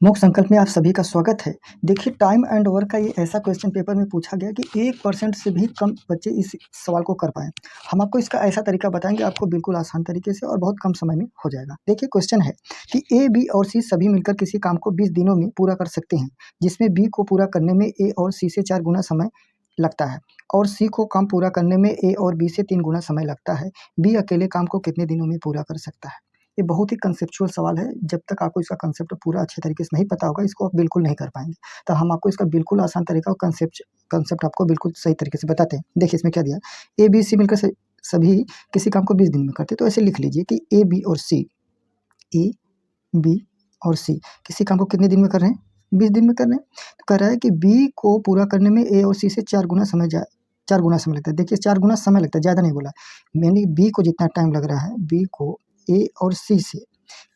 मूक संकल्प में आप सभी का स्वागत है। देखिए टाइम एंड वर्क का ये ऐसा क्वेश्चन पेपर में पूछा गया कि 1% से भी कम बच्चे इस सवाल को कर पाएँ। हम आपको इसका ऐसा तरीका बताएँगे आपको बिल्कुल आसान तरीके से और बहुत कम समय में हो जाएगा। देखिए क्वेश्चन है कि ए, बी और सी सभी मिलकर किसी काम को 20 दिनों में पूरा कर सकते हैं, जिसमें बी को पूरा करने में ए और सी से 4 गुना समय लगता है और सी को काम पूरा करने में ए और बी से 3 गुना समय लगता है। बी अकेले काम को कितने दिनों में पूरा कर सकता है? ये बहुत ही कंसेप्चुअल सवाल है। जब तक आपको इसका कंसेप्ट पूरा अच्छे तरीके से नहीं पता होगा, इसको आप बिल्कुल नहीं कर पाएँगे। तो हम आपको इसका बिल्कुल आसान तरीका और कंसेप्ट आपको बिल्कुल सही तरीके से बताते हैं। देखिए इसमें क्या दिया है, ए, बी, सी मिलकर सभी किसी काम को 20 दिन में करते हैं। तो ऐसे लिख लीजिए कि ए, बी और सी, ए, बी और सी किसी काम को कितने दिन में कर रहे हैं? 20 दिन में कर रहे हैं। तो कह रहा है कि बी को पूरा करने में ए और सी से 4 गुना समय लगता है। देखिए 4 गुना समय लगता है, ज़्यादा नहीं बोला। यानी बी को जितना टाइम लग रहा है, बी को ए और सी से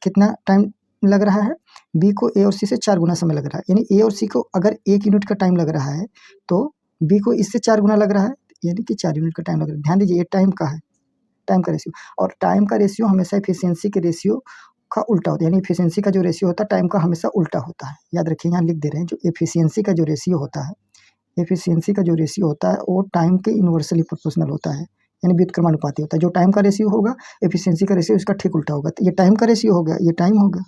कितना टाइम लग रहा है? बी को ए और सी से 4 गुना समय लग रहा है। यानी ए और सी को अगर 1 यूनिट का टाइम लग रहा है, तो बी को इससे 4 गुना लग रहा है, यानी कि 4 यूनिट का टाइम लग रहा है। ध्यान दीजिए ये टाइम का है, टाइम का रेशियो, और टाइम का रेशियो हमेशा एफिशिएंसी के रेशियो का उल्टा होता है। यानी एफिशिएंसी का जो रेशियो होता है टाइम का हमेशा उल्टा होता है। याद रखिए यहाँ लिख दे रहे हैं, जो एफिशिएंसी का जो रेशियो होता है, एफिशिएंसी का जो रेशियो होता है वो टाइम के इन्वर्सली प्रोपोर्शनल होता है, यानी व्युत्क्रमानुपाती होता है। जो टाइम का रेशियो होगा, एफिशिएंसी का रेशियो इसका ठीक उल्टा होगा। तो ये टाइम का रेशियो हो गया, ये टाइम हो गया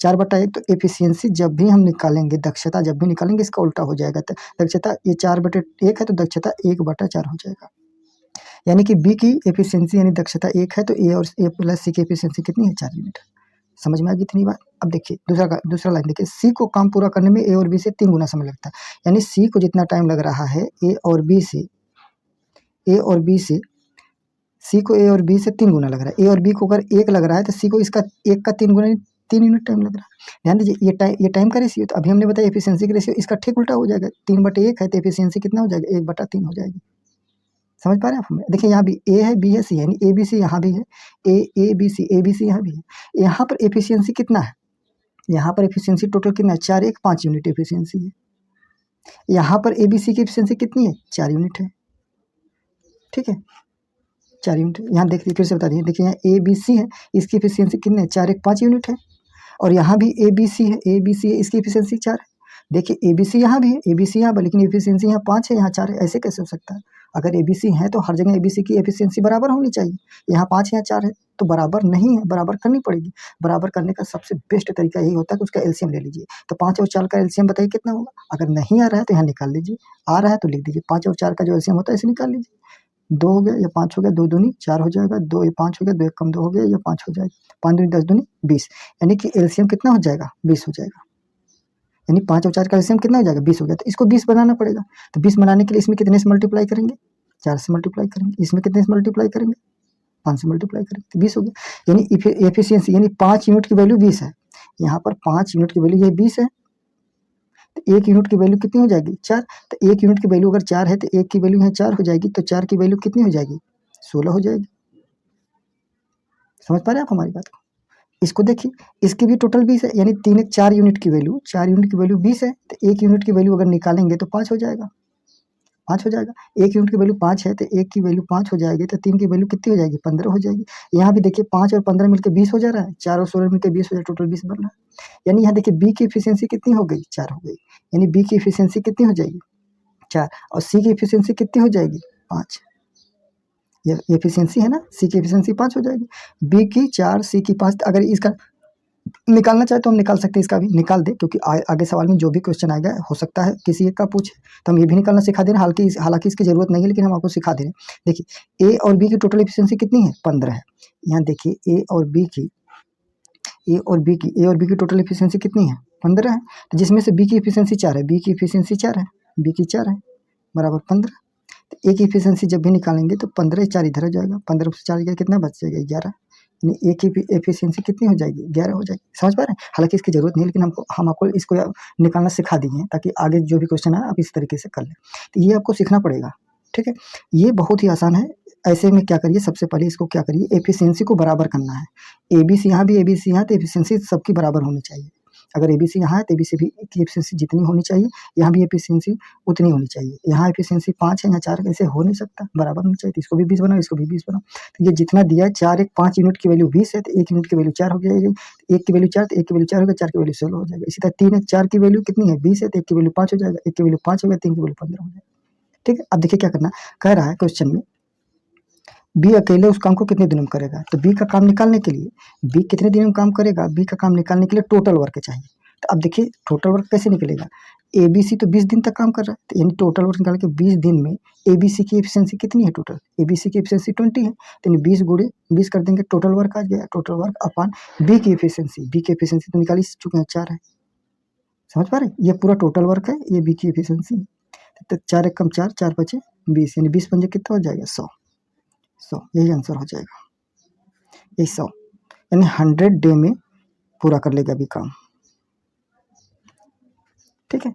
4/1। तो एफिशिएंसी जब भी हम निकालेंगे, दक्षता जब भी निकालेंगे, इसका उल्टा हो जाएगा। तो दक्षता ये 4/1 है, तो दक्षता 1/4 हो जाएगा। यानी कि बी की एफिशिएंसी यानी दक्षता 1 है, तो ए और ए प्लस सी की एफिशिएंसी कितनी है? 4 यूनिट। समझ में आ गई इतनी बात? अब देखिए दूसरा लाइन देखिए, सी को काम पूरा करने में ए और बी से 3 गुना समय लगता है। यानी सी को जितना टाइम लग रहा है ए और बी से, सी को ए और बी से 3 गुना लग रहा है। ए और बी को अगर 1 लग रहा है, तो सी को इसका 1 का 3 गुना, 3 यूनिट टाइम लग रहा है। ध्यान दीजिए ये टाइम का रेशियो, तो अभी हमने बताया एफिशिएंसी का रेशियो इसका ठीक उल्टा हो जाएगा। 3/1 है, तो एफिशिएंसी कितना हो जाएगा? 1/3 हो जाएगी। समझ पा रहे हैं आप हमें? देखिए यहाँ भी ए है, बी है, सी है, यानी ए बी सी यहाँ भी है, ए बी सी यहाँ भी है। यहाँ पर एफिशिएंसी कितना है? यहाँ पर एफिशिएंसी टोटल कितना है? 4, 1, 5 यूनिट एफिशिएंसी है। यहाँ पर ए बी सी की एफिशिएंसी कितनी है? 4 यूनिट है। ठीक है, 4 यूनिट। यहाँ देखिए फिर से बता दिए, देखिए यहाँ ए बी सी है, इसकी एफिशिएंसी कितनी है? 4, 1, 5 यूनिट है। और यहाँ भी ए बी सी है, इसकी एफिशिएंसी 4 है। देखिए ए बी सी यहाँ भी है, ए बी सी यहाँ पर, लेकिन एफिशिएंसी यहाँ 5 है, यहाँ 4 है। ऐसे कैसे हो सकता है? अगर ए बी सी है तो हर जगह ए बी सी की एफिशिएंसी बराबर होनी चाहिए। यहाँ 5 है, यहाँ 4 है, तो बराबर नहीं है, बराबर करनी पड़ेगी। बराबर करने का सबसे बेस्ट तरीका यही होता है कि उसका एलसीएम ले लीजिए। तो 5 और 4 का एलसीएम बताइए कितना होगा? अगर नहीं आ रहा है तो यहाँ निकाल लीजिए, आ रहा है तो लिख दीजिए। 5 और 4 का जो एलसीएम होता है इसे निकाल लीजिए। 2 हो गया या 5 हो गया, 2 दूनी 4 हो जाएगा, 2 ये 5 हो गया, 2 एक कम 2 हो गया, या 5 हो जाएगा। 5 दूनी 10 दूनी 20, यानी कि एलसीएम कितना हो जाएगा? 20 हो जाएगा। यानी 5 और 4 का एलसीएम कितना हो जाएगा? 20 हो गया। तो इसको 20 बनाना पड़ेगा। तो 20 बनाने के लिए इसमें कितने से मल्टीप्लाई करेंगे? 4 से मल्टीप्लाई करेंगे। इसमें कितने से मल्टीप्लाई करेंगे? 5 से मल्टीप्लाई करेंगे, तो 20 हो गया। यानी एफिशिएंसी यानी 5 यूनिट की वैल्यू 20 है। यहाँ पर 5 यूनिट की वैल्यू ये 20 है, तो 1 यूनिट की वैल्यू कितनी हो जाएगी? 4। तो 1 यूनिट की वैल्यू अगर 4 है, तो 1 की वैल्यू यहाँ 4 हो जाएगी, तो 4 की वैल्यू कितनी हो जाएगी? 16 हो जाएगी। समझ पा रहे हैं आप हमारी बात को? इसको देखिए, इसकी भी टोटल 20 है, यानी 4 यूनिट की वैल्यू 20 है, तो 1 यूनिट की वैल्यू अगर निकालेंगे तो 5 हो जाएगा। 5 हो जाएगा। 1 यूनिट की वैल्यू 5 है, तो 1 की वैल्यू 5 हो जाएगी, तो 3 की वैल्यू कितनी हो जाएगी? 15 हो जाएगी। यहाँ भी देखिए 5 और 15 मिलकर 20 हो जा रहा है, 4 और 16 मिलकर 20 हो जाए, टोटल 20 बन रहा है। यानी यहाँ देखिए बी की एफिशिएंसी कितनी हो गई? 4 हो गई। यानी बी की एफिशिएंसी कितनी हो जाएगी? 4। और सी की एफिशिएंसी कितनी हो जाएगी? 5। ये एफिशिएंसी है ना, सी की एफिशिएंसी 5 हो जाएगी। बी की 4, सी की 5। अगर इसका निकालना चाहे तो हम निकाल सकते हैं, इसका भी निकाल दे, क्योंकि आगे सवाल में जो भी क्वेश्चन आएगा हो सकता है किसी एक का पूछे, तो हम ये भी निकालना सिखा दे रहे हैं। हालांकि इसकी जरूरत नहीं है, लेकिन हम आपको सिखा दे रहे हैं। देखिए ए और बी की टोटल एफिशिएंसी कितनी है? 15 है। यहाँ देखिए ए और बी की टोटल एफिशिएंसी कितनी है? 15 है। तो जिसमें से बी की एफिशिएंसी 4 है, बी की एफिशिएंसी 4 है, बी की 4 है बराबर 15। तो ए की एफिशिएंसी जब भी निकालेंगे तो 15 4 इधर हो जाएगा, 15 से 4 गया कितना बच जाएगा? 11। यानी ए की एफिशिएंसी कितनी हो जाएगी? 11 हो जाएगी। समझ पा रहे हैं? हालांकि इसकी जरूरत नहीं है, लेकिन हम आपको इसको निकालना सिखा दिए हैं, ताकि आगे जो भी क्वेश्चन आए आप इस तरीके से कर लें। तो ये आपको सीखना पड़ेगा, ठीक है? ये बहुत ही आसान है। ऐसे में क्या करिए, सबसे पहले इसको क्या करिए, एफिशिएंसी को बराबर करना है। ए बी सी यहाँ भी, ए बी सी यहाँ, तो एफिशिएंसी सबकी बराबर होनी चाहिए। अगर ABC यहाँ है तो ABC भी की एफिशिएंसी जितनी होनी चाहिए, यहाँ भी एफिशिएंसी उतनी होनी चाहिए। यहाँ एफिशिएंसी 5 है, यहाँ 4 ऐसे हो नहीं सकता, बराबर होनी चाहिए। तो इसको भी 20 बनाओ, इसको भी 20 बनाओ। तो ये जितना दिया है 4 1 5 यूनिट की वैल्यू 20 है, तो 1 यूनिट की वैल्यू 4 हो जाएगी। 1 की वैल्यू 4 तो 1 की वैल्यू 4 हो गया, 4 की वैल्यू 16 हो जाएगा। इसी तरह 3 1 4 की वैल्यू कितनी है 20 है, तो 1 की वैल्यू 5 हो जाएगा, 1 की वैल्यू 5 हो गया, 3 की वैल्यू 15 हो जाएगा। ठीक है, अब देखिए क्या करना कह रहा है क्वेश्चन में, बी अकेले उस काम को कितने दिनों में करेगा। तो बी का काम निकालने के लिए, बी कितने दिनों में काम करेगा, बी का काम निकालने के लिए टोटल वर्क चाहिए। तो अब देखिए टोटल वर्क कैसे निकलेगा, ABC तो 20 दिन तक काम कर रहा है, तो यानी टोटल वर्क निकाल के 20 दिन में ABC की एफिशिएंसी कितनी है, टोटल ABC की एफिशिएंसी 20 है, तो 20 गुणे 20 कर देंगे, टोटल वर्क आ गया, टोटल वर्क अपन बी की एफिशिएंसी तो निकाली चुके हैं 4 है, समझ पा रहे, ये पूरा टोटल वर्क है, ये बी की एफिशिएंसी। तो 4 1 कम 4 4 5 20, यानी 20 पंजे कितना हो जाएगा 100, यही आंसर हो जाएगा, यही 100, यानी 100 डे में पूरा कर लेगा अभी काम। ठीक है,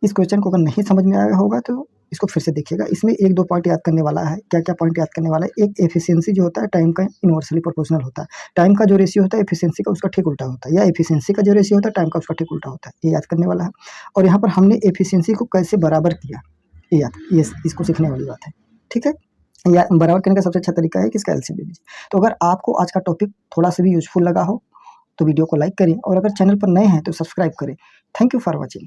इस क्वेश्चन को अगर नहीं समझ में आया होगा तो इसको फिर से देखिएगा। इसमें 1-2 पॉइंट याद करने वाला है। क्या क्या पॉइंट याद करने वाला है, एक एफिशिएंसी जो होता है टाइम का इनवर्सली प्रोपोर्शनल होता है। टाइम का जो रेशियो होता है एफिशिएंसी का उसका ठीक उल्टा होता है, या एफिशिएंसी का जो रेशियो होता है टाइम का उसका ठीक उल्टा होता है, ये याद करने वाला है। और यहाँ पर हमने एफिशिएंसी को कैसे बराबर किया, ये इसको सीखने वाली बात है। ठीक है, या बराबर करने का सबसे अच्छा तरीका है कि इसका एलसीएम ले लीजिए। तो अगर आपको आज का टॉपिक थोड़ा सा भी यूजफुल लगा हो तो वीडियो को लाइक करें, और अगर चैनल पर नए हैं तो सब्सक्राइब करें। Thank you for watching.